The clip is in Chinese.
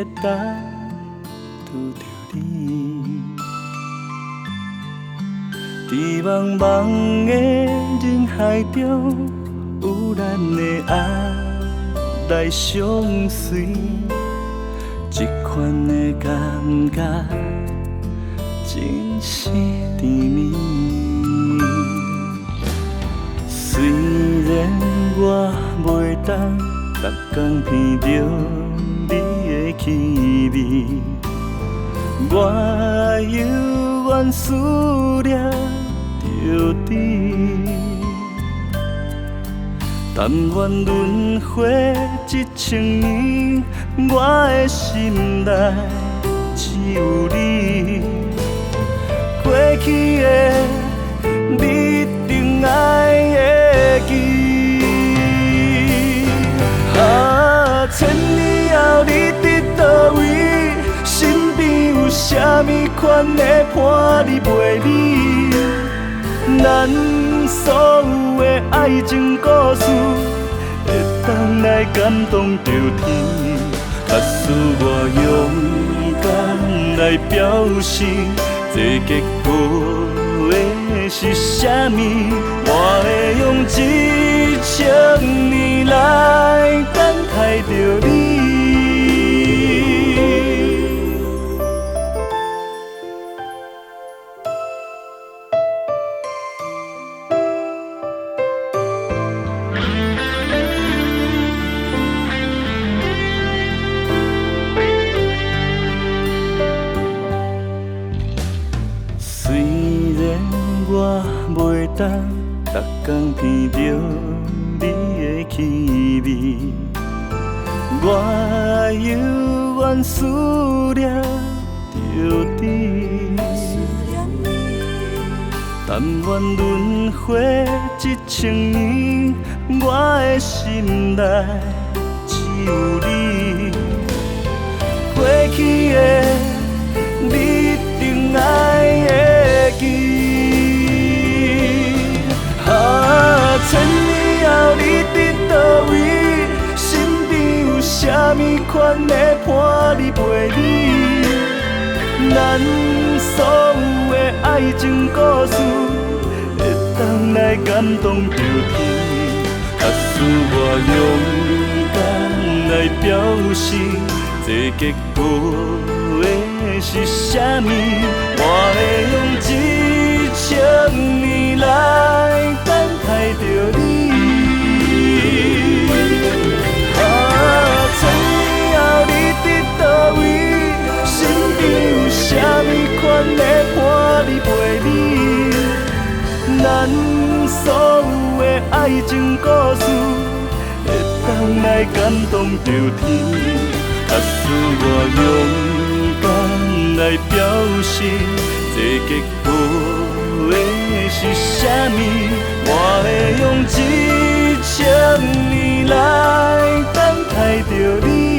会当拄着你。在茫茫的人海中，有咱的爱来相随，这款的感觉真是甜蜜。虽然我袂当逐天闻着你的气味，我犹原思念着你。但愿轮回一千年，我的心内只有你。过去的你定爱会记。千年后你伫倒位？身边有啥物款的伴你陪你？咱所有的爱情故事，会当来感动着天。假使我勇敢来表示，这结果会是啥物？我会用一千年来等待着你。虽然我袂当逐天闻着你的气味，我犹原思念着你。但愿轮回一千年，我的心内只有你。过去的你定爱会记。千年后你伫倒位？身边有啥物款的伴你陪你？咱所有的爱情故事，会当来感动着天。假使我勇敢来表示，这结果会是啥物？我会用一千年来等待着你。千年后你伫倒位？身边有啥物款的伴你陪你？咱所有的爱情故事，会当来感动着天。假使我勇敢来表示，这结果会是啥物？我会用一千年来等待着你。